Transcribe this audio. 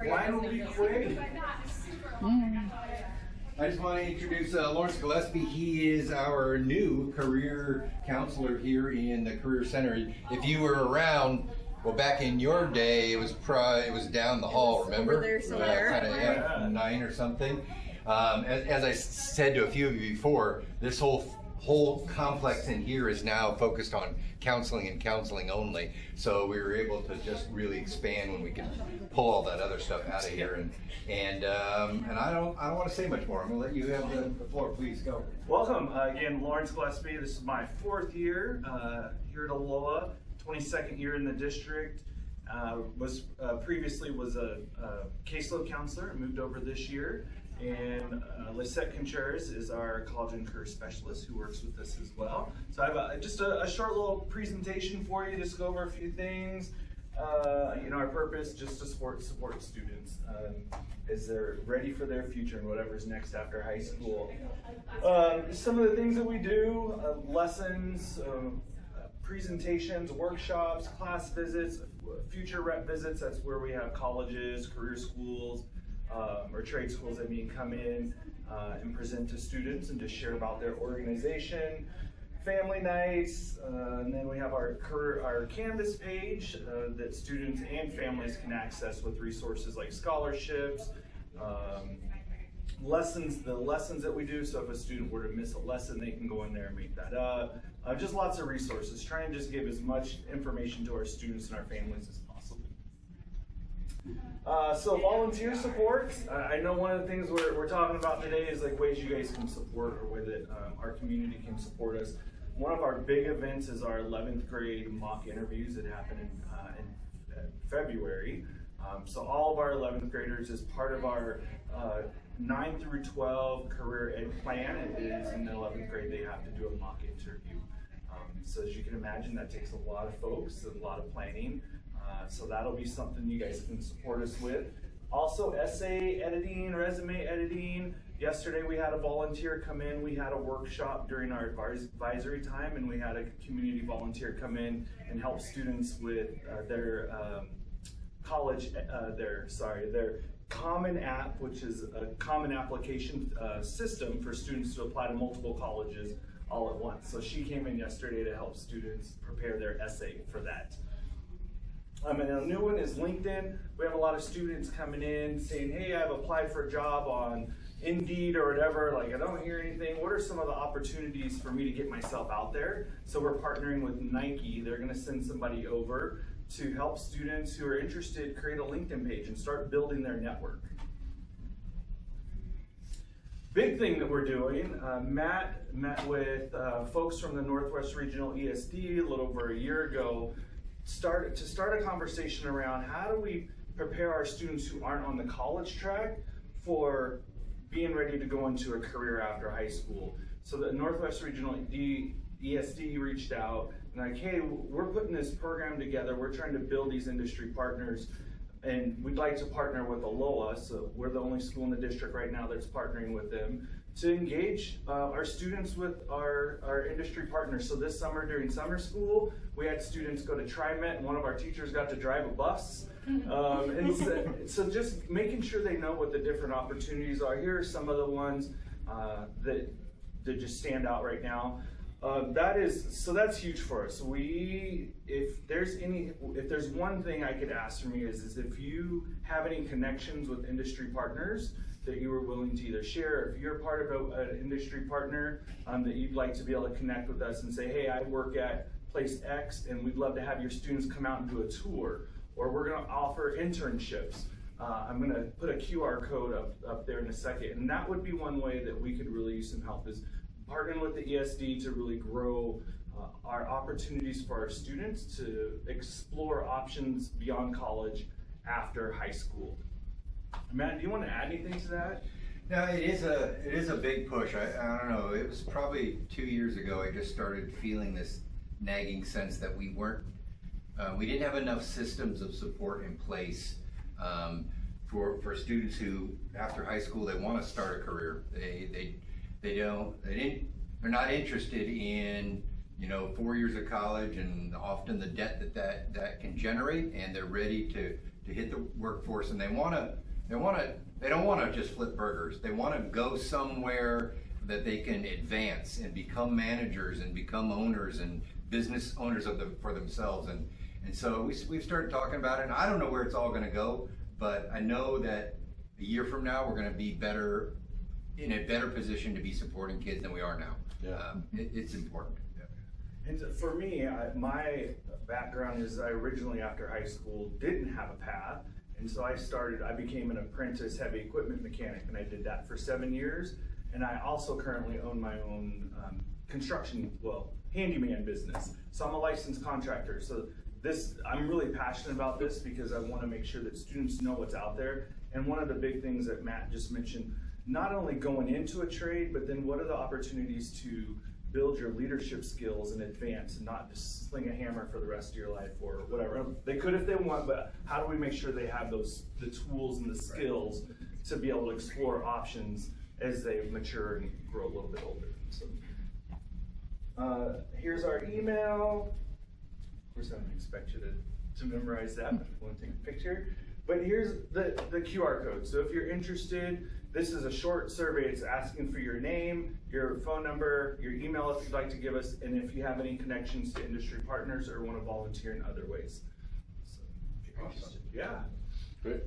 Why don't we quit? I just want to introduce Lawrence Gillespie. He is our new career counselor here in the Career Center. If you were around, well, back in your day, it was down the hall. Remember? Over there somewhere. Kind of 9 or something. As I said to a few of you before, this whole complex in here is now focused on counseling and counseling only. So we were able to just really expand when we can pull all that other stuff out of here. And I don't want to say much more. I'm going to let you have the floor. Please go. Welcome again, Lawrence Gillespie. This is my 4th year here at Aloha, 22nd year in the district. Previously was a caseload counselor. I moved over this year. And Lisette Contreras is our college and career specialist who works with us as well. So I have just a short little presentation for you, just go over a few things. Our purpose just to support students as they're ready for their future and whatever's next after high school. Some of the things that we do, lessons, presentations, workshops, class visits, future rep visits. That's where we have colleges, career schools, or trade schools that come in and present to students and just share about their organization. Family nights, and then we have our Canvas page that students and families can access with resources like scholarships, lessons, the lessons that we do. So if a student were to miss a lesson, they can go in there and make that up. Just lots of resources. Try and just give as much information to our students and our families as possible. So volunteer support. I know one of the things we're talking about today is like ways you guys can support or way that our community can support us. One of our big events is our 11th grade mock interviews that happen in February. So all of our 11th graders, as part of our 9 through 12 career ed plan, it is in the 11th grade they have to do a mock interview. So as you can imagine, that takes a lot of folks and a lot of planning. So that'll be something you guys can support us with. Also, essay editing, resume editing. Yesterday we had a volunteer come in. We had a workshop during our advisory time, and we had a community volunteer come in and help students with their their Common App, which is a common application system for students to apply to multiple colleges all at once. So she came in yesterday to help students prepare their essay for that. And a new one is LinkedIn. We have a lot of students coming in saying, hey, I've applied for a job on Indeed or whatever, like I don't hear anything. What are some of the opportunities for me to get myself out there? So we're partnering with Nike. They're gonna send somebody over to help students who are interested create a LinkedIn page and start building their network. Big thing that we're doing, Matt met with folks from the Northwest Regional ESD a little over a year ago to start a conversation around how do we prepare our students who aren't on the college track for being ready to go into a career after high school. So the Northwest Regional ESD reached out and like, hey, we're putting this program together. We're trying to build these industry partners, and we'd like to partner with Aloha. So we're the only school in the district right now that's partnering with them to engage our students with our industry partners. So this summer during summer school, we had students go to TriMet, and one of our teachers got to drive a bus. And so just making sure they know what the different opportunities are. Here are some of the ones that just stand out right now. That's huge for us. If there's one thing I could ask from you is if you have any connections with industry partners that you are willing to either share, if you're part of an industry partner that you'd like to be able to connect with us and say, hey, I work at place X and we'd love to have your students come out and do a tour, or we're going to offer internships. I'm going to put a QR code up there in a second, and that would be one way that we could really use some help, is partnering with the ESD to really grow our opportunities for our students to explore options beyond college after high school. Matt, do you want to add anything to that? No, it is a big push. I don't know, it was probably 2 years ago I just started feeling this nagging sense that we didn't have enough systems of support in place for students who, after high school, they want to start a career. They're not interested in you know, 4 years of college and often the debt that can generate, and they're ready to hit the workforce, and they don't want to just flip burgers. They want to go somewhere that they can advance and become managers and become owners and business owners for themselves. And so we've started talking about it, and I don't know where it's all going to go, but I know that a year from now we're going to be in a better position to be supporting kids than we are now. Yeah. It's important. And for me, my background is I originally, after high school, didn't have a path. And so I became an apprentice heavy equipment mechanic, and I did that for 7 years. And I also currently own my own handyman business. So I'm a licensed contractor. So I'm really passionate about this because I want to make sure that students know what's out there. And one of the big things that Matt just mentioned, not only going into a trade, but then what are the opportunities to build your leadership skills and advance, and not just sling a hammer for the rest of your life or whatever. They could if they want, but how do we make sure they have the tools and the skills to be able to explore options as they mature and grow a little bit older? So, here's our email. Of course, I don't expect you to memorize that, but if you want to take a picture. But here's the QR code. So if you're interested, this is a short survey. It's asking for your name, your phone number, your email if you'd like to give us, and if you have any connections to industry partners or want to volunteer in other ways. So, if you're interested. Yeah. Great.